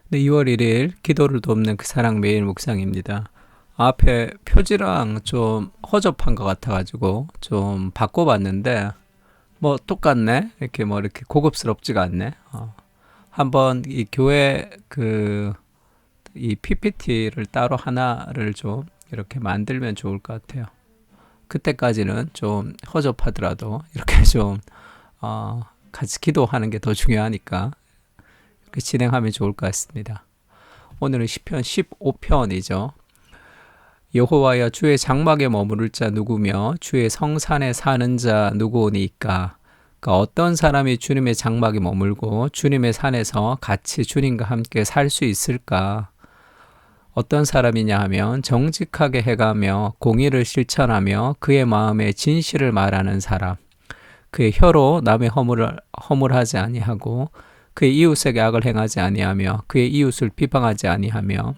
네, 2월 1일 기도를 돕는 그 사랑 매일 묵상입니다. 앞에 표지랑 좀 허접한 것 같아가지고 좀 바꿔봤는데 뭐 똑같네. 이렇게 뭐 이렇게 고급스럽지가 않네. 한번 이 교회 그 이 PPT를 따로 하나를 좀 이렇게 만들면 좋을 것 같아요. 그때까지는 좀 허접하더라도 이렇게 좀 같이 기도하는 게 더 중요하니까 이렇게 진행하면 좋을 것 같습니다. 오늘은 시편 15편이죠. 여호와여 주의 장막에 머무를 자 누구며 주의 성산에 사는 자 누구오니까. 그러니까 어떤 사람이 주님의 장막에 머물고 주님의 산에서 같이 주님과 함께 살 수 있을까? 어떤 사람이냐 하면 정직하게 해가며 공의를 실천하며 그의 마음에 진실을 말하는 사람, 그의 혀로 남의 허물하지 아니하고 그의 이웃에게 악을 행하지 아니하며 그의 이웃을 비방하지 아니하며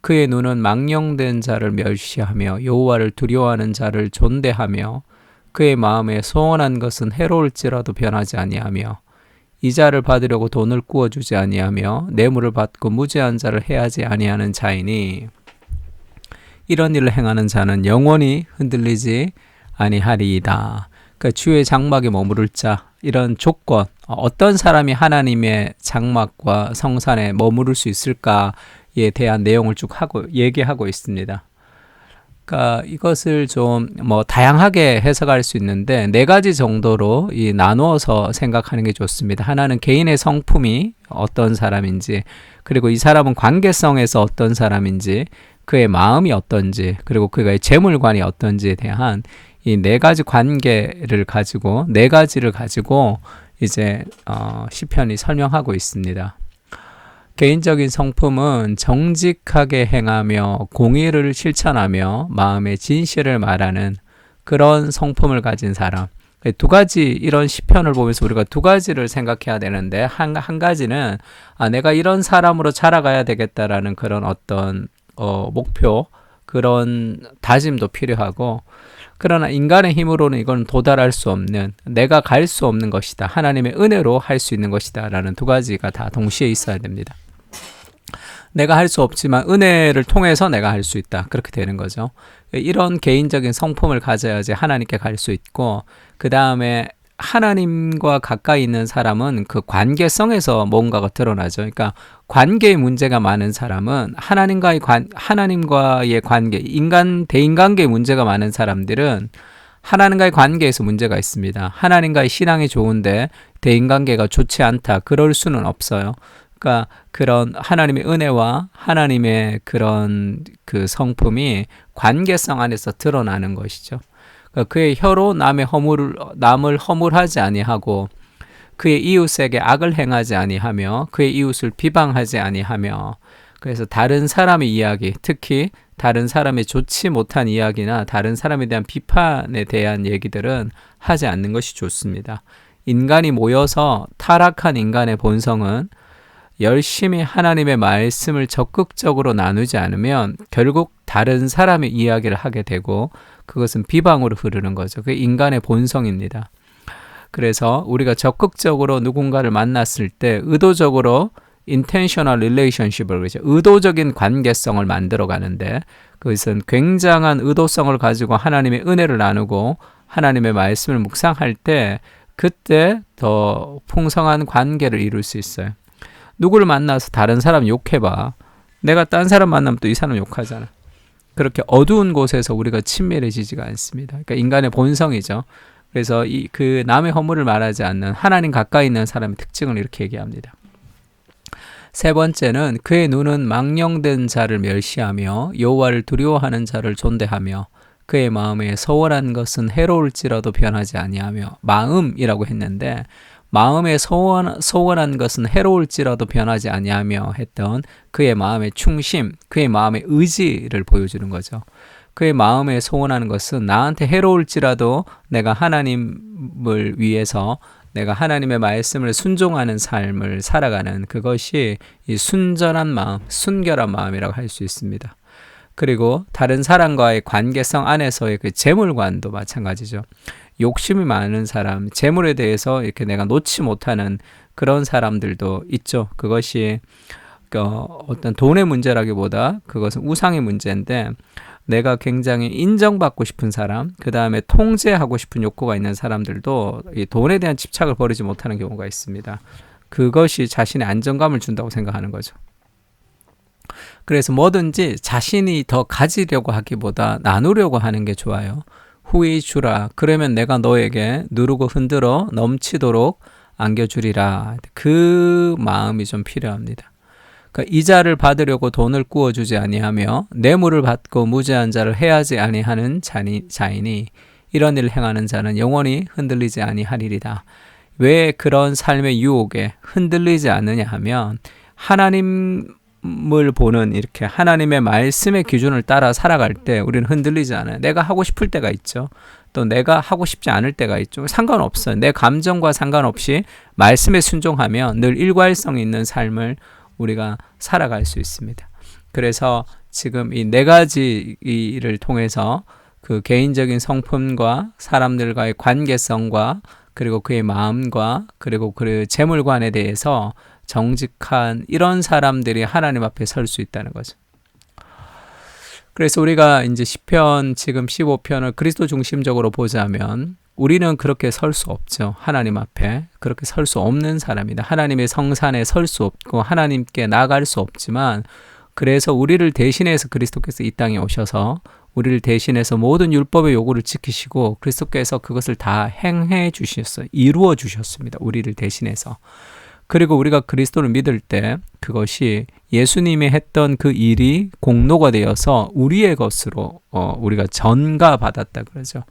그의 눈은 망령된 자를 멸시하며 여호와를 두려워하는 자를 존대하며 그의 마음에 소원한 것은 해로울지라도 변하지 아니하며 이자를 받으려고 돈을 구워주지 아니하며 뇌물을 받고 무죄한 자를 해하지 아니하는 자이니 이런 일을 행하는 자는 영원히 흔들리지 아니하리이다. 그러니까 주의 장막에 머무를 자, 이런 조건, 어떤 사람이 하나님의 장막과 성산에 머무를 수 있을까에 대한 내용을 쭉 얘기하고 있습니다. 그러니까 이것을 좀 뭐 다양하게 해석할 수 있는데 네 가지 정도로 나누어서 생각하는 게 좋습니다. 하나는 개인의 성품이 어떤 사람인지, 그리고 이 사람은 관계성에서 어떤 사람인지, 그의 마음이 어떤지, 그리고 그의 재물관이 어떤지에 대한 이 네 가지 관계를 가지고 네 가지를 가지고 이제 시편이 설명하고 있습니다. 개인적인 성품은 정직하게 행하며 공의를 실천하며 마음의 진실을 말하는 그런 성품을 가진 사람. 두 가지, 이런 시편을 보면서 우리가 두 가지를 생각해야 되는데 한 가지는 내가 이런 사람으로 자라가야 되겠다라는 그런 어떤 목표, 그런 다짐도 필요하고, 그러나 인간의 힘으로는 이건 도달할 수 없는, 내가 갈 수 없는 것이다, 하나님의 은혜로 할 수 있는 것이다 라는 두 가지가 다 동시에 있어야 됩니다. 내가 할 수 없지만 은혜를 통해서 내가 할 수 있다, 그렇게 되는 거죠. 이런 개인적인 성품을 가져야지 하나님께 갈 수 있고, 그 다음에 하나님과 가까이 있는 사람은 그 관계성에서 뭔가가 드러나죠. 그러니까 관계의 문제가 많은 사람은 하나님과의 관계, 대인관계의 문제가 많은 사람들은 하나님과의 관계에서 문제가 있습니다. 하나님과의 신앙이 좋은데 대인관계가 좋지 않다, 그럴 수는 없어요. 그러니까 그런 하나님의 은혜와 하나님의 그런 그 성품이 관계성 안에서 드러나는 것이죠. 그러니까 그의 혀로 남을 허물하지 아니하고 그의 이웃에게 악을 행하지 아니하며 그의 이웃을 비방하지 아니하며, 그래서 다른 사람의 이야기, 특히 다른 사람의 좋지 못한 이야기나 다른 사람에 대한 비판에 대한 얘기들은 하지 않는 것이 좋습니다. 인간이 모여서 타락한 인간의 본성은 열심히 하나님의 말씀을 적극적으로 나누지 않으면 결국 다른 사람의 이야기를 하게 되고 그것은 비방으로 흐르는 거죠. 그게 인간의 본성입니다. 그래서 우리가 적극적으로 누군가를 만났을 때 의도적으로 intentional relationship을, 그러죠, 의도적인 관계성을 만들어 가는데, 그것은 굉장한 의도성을 가지고 하나님의 은혜를 나누고 하나님의 말씀을 묵상할 때 그때 더 풍성한 관계를 이룰 수 있어요. 누구를 만나서 다른 사람 욕해봐, 내가 딴 사람 만나면 또 이 사람 욕하잖아. 그렇게 어두운 곳에서 우리가 친밀해지지가 않습니다. 그러니까 인간의 본성이죠. 그래서 그 남의 허물을 말하지 않는 하나님 가까이 있는 사람의 특징을 이렇게 얘기합니다. 세 번째는 그의 눈은 망령된 자를 멸시하며 여호와를 두려워하는 자를 존대하며 그의 마음에 소원한 것은 해로울지라도 변하지 아니하며, 마음이라고 했는데 마음에 소원한 것은 해로울지라도 변하지 아니하며 했던 그의 마음의 충심, 그의 마음의 의지를 보여주는 거죠. 그의 마음에 소원하는 것은 나한테 해로울지라도 내가 하나님을 위해서 내가 하나님의 말씀을 순종하는 삶을 살아가는, 그것이 이 순전한 마음, 순결한 마음이라고 할 수 있습니다. 그리고 다른 사람과의 관계성 안에서의 그 재물관도 마찬가지죠. 욕심이 많은 사람, 재물에 대해서 이렇게 내가 놓지 못하는 그런 사람들도 있죠. 그것이 어떤 돈의 문제라기보다 그것은 우상의 문제인데, 내가 굉장히 인정받고 싶은 사람, 그 다음에 통제하고 싶은 욕구가 있는 사람들도 이 돈에 대한 집착을 버리지 못하는 경우가 있습니다. 그것이 자신의 안정감을 준다고 생각하는 거죠. 그래서 뭐든지 자신이 더 가지려고 하기보다 나누려고 하는 게 좋아요. 후히 주라. 그러면 내가 너에게 누르고 흔들어 넘치도록 안겨주리라. 그 마음이 좀 필요합니다. 그러니까 이자를 받으려고 돈을 꾸어주지 아니하며 뇌물을 받고 무죄한 자를 해하지 아니하는 자이니 이런 일을 행하는 자는 영원히 흔들리지 아니하리이다. 왜 그런 삶의 유혹에 흔들리지 않느냐 하면, 하나님을 보는 이렇게 하나님의 말씀의 기준을 따라 살아갈 때 우리는 흔들리지 않아요. 내가 하고 싶을 때가 있죠. 또 내가 하고 싶지 않을 때가 있죠. 상관없어요. 내 감정과 상관없이 말씀에 순종하면 늘 일관성 있는 삶을 우리가 살아갈 수 있습니다. 그래서 지금 이 네 가지를 통해서 그 개인적인 성품과 사람들과의 관계성과 그리고 그의 마음과 그리고 그 재물관에 대해서 정직한 이런 사람들이 하나님 앞에 설 수 있다는 거죠. 그래서 우리가 이제 시편 지금 15편을 그리스도 중심적으로 보자면 우리는 그렇게 설 수 없죠. 하나님 앞에 그렇게 설 수 없는 사람이다. 하나님의 성산에 설 수 없고 하나님께 나아갈 수 없지만, 그래서 우리를 대신해서 그리스도께서 이 땅에 오셔서 우리를 대신해서 모든 율법의 요구를 지키시고 그리스도께서 그것을 다 행해 주셨어요. 이루어 주셨습니다. 우리를 대신해서. 그리고 우리가 그리스도를 믿을 때 그것이 예수님이 했던 그 일이 공로가 되어서 우리의 것으로 우리가 전가받았다 그러죠.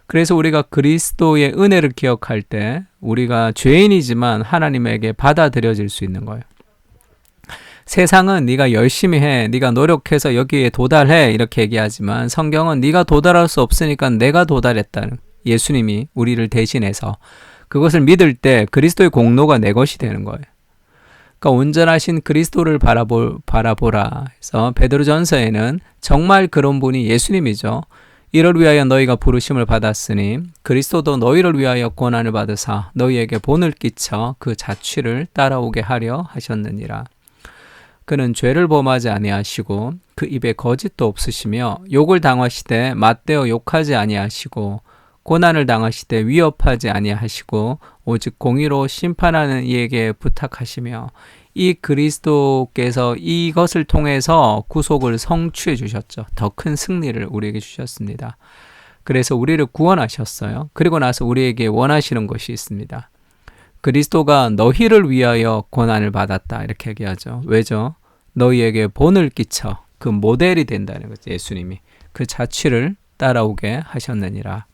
그래서 우리가 그리스도의 은혜를 기억할 때 우리가 죄인이지만 하나님에게 받아들여질 수 있는 거예요. 세상은 네가 열심히 해, 네가 노력해서 여기에 도달해 이렇게 얘기하지만, 성경은 네가 도달할 수 없으니까 내가 도달했다는, 예수님이 우리를 대신해서 그것을 믿을 때 그리스도의 공로가 내 것이 되는 거예요. 그러니까 온전하신 그리스도를 바라보라 해서 베드로전서에는 정말 그런 분이 예수님이죠. 이를 위하여 너희가 부르심을 받았으니 그리스도도 너희를 위하여 고난을 받으사 너희에게 본을 끼쳐 그 자취를 따라오게 하려 하셨느니라. 그는 죄를 범하지 아니하시고 그 입에 거짓도 없으시며 욕을 당하시되 맞대어 욕하지 아니하시고 고난을 당하시되 위협하지 아니하시고 오직 공의로 심판하는 이에게 부탁하시며, 이 그리스도께서 이것을 통해서 구속을 성취해 주셨죠. 더 큰 승리를 우리에게 주셨습니다. 그래서 우리를 구원하셨어요. 그리고 나서 우리에게 원하시는 것이 있습니다. 그리스도가 너희를 위하여 고난을 받았다 이렇게 얘기하죠. 왜죠? 너희에게 본을 끼쳐 그 모델이 된다는 거죠. 예수님이 그 자취를 따라오게 하셨느니라.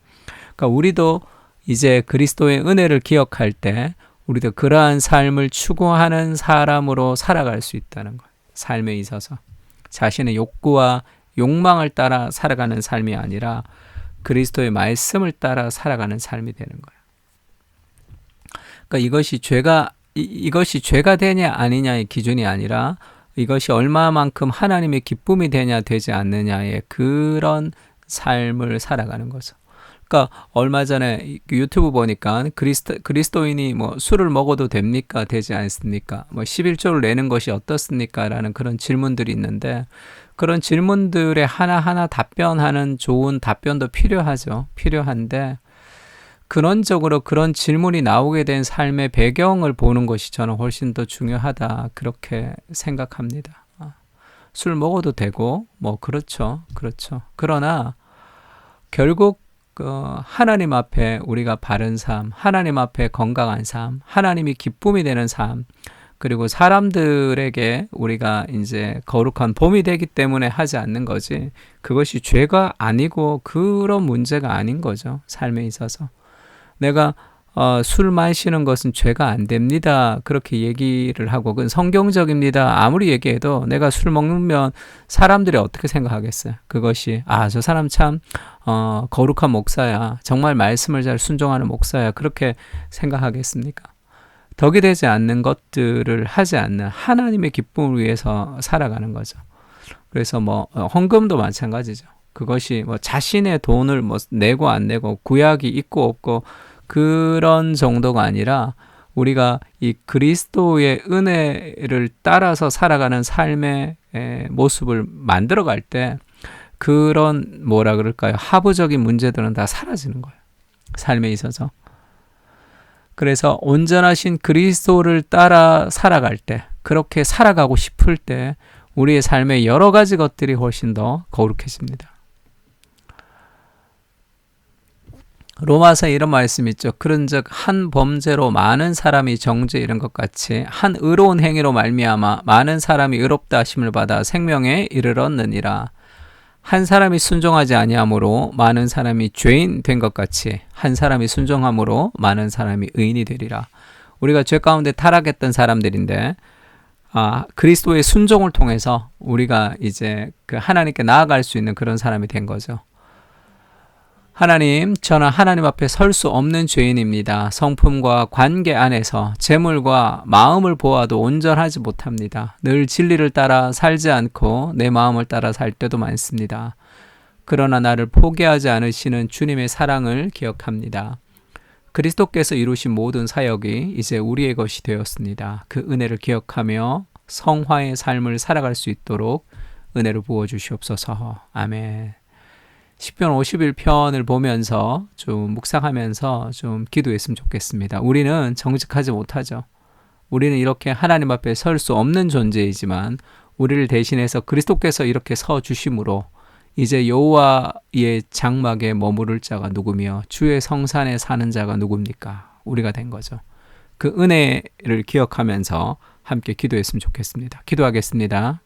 그러니까 우리도 이제 그리스도의 은혜를 기억할 때 우리도 그러한 삶을 추구하는 사람으로 살아갈 수 있다는 거예요. 삶에 있어서 자신의 욕구와 욕망을 따라 살아가는 삶이 아니라 그리스도의 말씀을 따라 살아가는 삶이 되는 거예요. 그러니까 이것이 죄가 되냐 아니냐의 기준이 아니라 이것이 얼마만큼 하나님의 기쁨이 되냐 되지 않느냐의 그런 삶을 살아가는 거죠. 그러니까 얼마 전에 유튜브 보니까 그리스도인이 뭐 술을 먹어도 됩니까? 되지 않습니까? 뭐 11조를 내는 것이 어떻습니까? 라는 그런 질문들이 있는데, 그런 질문들에 하나하나 답변하는 좋은 답변도 필요하죠. 필요한데, 근원적으로 그런 질문이 나오게 된 삶의 배경을 보는 것이 저는 훨씬 더 중요하다 그렇게 생각합니다. 술 먹어도 되고 뭐 그렇죠. 그러나 결국 하나님 앞에 우리가 바른 삶, 하나님 앞에 건강한 삶, 하나님이 기쁨이 되는 삶, 그리고 사람들에게 우리가 이제 거룩한 봄이 되기 때문에 하지 않는 거지, 그것이 죄가 아니고 그런 문제가 아닌 거죠. 삶에 있어서 내가 술 마시는 것은 죄가 안 됩니다 그렇게 얘기를 하고, 그건 성경적입니다 아무리 얘기해도 내가 술 먹으면 사람들이 어떻게 생각하겠어요? 그것이 저 사람 참 거룩한 목사야, 정말 말씀을 잘 순종하는 목사야, 그렇게 생각하겠습니까? 덕이 되지 않는 것들을 하지 않는 하나님의 기쁨을 위해서 살아가는 거죠. 그래서 뭐 헌금도 마찬가지죠. 그것이 뭐 자신의 돈을 뭐 내고 안 내고 구약이 있고 없고 그런 정도가 아니라 우리가 이 그리스도의 은혜를 따라서 살아가는 삶의 모습을 만들어갈 때 그런 뭐라 그럴까요? 하부적인 문제들은 다 사라지는 거예요. 삶에 있어서. 그래서 온전하신 그리스도를 따라 살아갈 때, 그렇게 살아가고 싶을 때 우리의 삶의 여러 가지 것들이 훨씬 더 거룩해집니다. 로마서에 이런 말씀이 있죠. 그런즉 한 범죄로 많은 사람이 정죄에 이른 것 같이 한 의로운 행위로 말미암아 많은 사람이 의롭다 하심을 받아 생명에 이르렀느니라. 한 사람이 순종하지 아니함으로 많은 사람이 죄인 된 것 같이 한 사람이 순종함으로 많은 사람이 의인이 되리라. 우리가 죄 가운데 타락했던 사람들인데 그리스도의 순종을 통해서 우리가 이제 그 하나님께 나아갈 수 있는 그런 사람이 된 거죠. 하나님, 저는 하나님 앞에 설 수 없는 죄인입니다. 성품과 관계 안에서 재물과 마음을 보아도 온전하지 못합니다. 늘 진리를 따라 살지 않고 내 마음을 따라 살 때도 많습니다. 그러나 나를 포기하지 않으시는 주님의 사랑을 기억합니다. 그리스도께서 이루신 모든 사역이 이제 우리의 것이 되었습니다. 그 은혜를 기억하며 성화의 삶을 살아갈 수 있도록 은혜를 부어주시옵소서. 아멘. 시편 51편을 보면서 좀 묵상하면서 좀 기도했으면 좋겠습니다. 우리는 정직하지 못하죠. 우리는 이렇게 하나님 앞에 설 수 없는 존재이지만 우리를 대신해서 그리스도께서 이렇게 서 주심으로 이제 여호와의 장막에 머무를 자가 누구며 주의 성산에 사는 자가 누굽니까? 우리가 된 거죠. 그 은혜를 기억하면서 함께 기도했으면 좋겠습니다. 기도하겠습니다.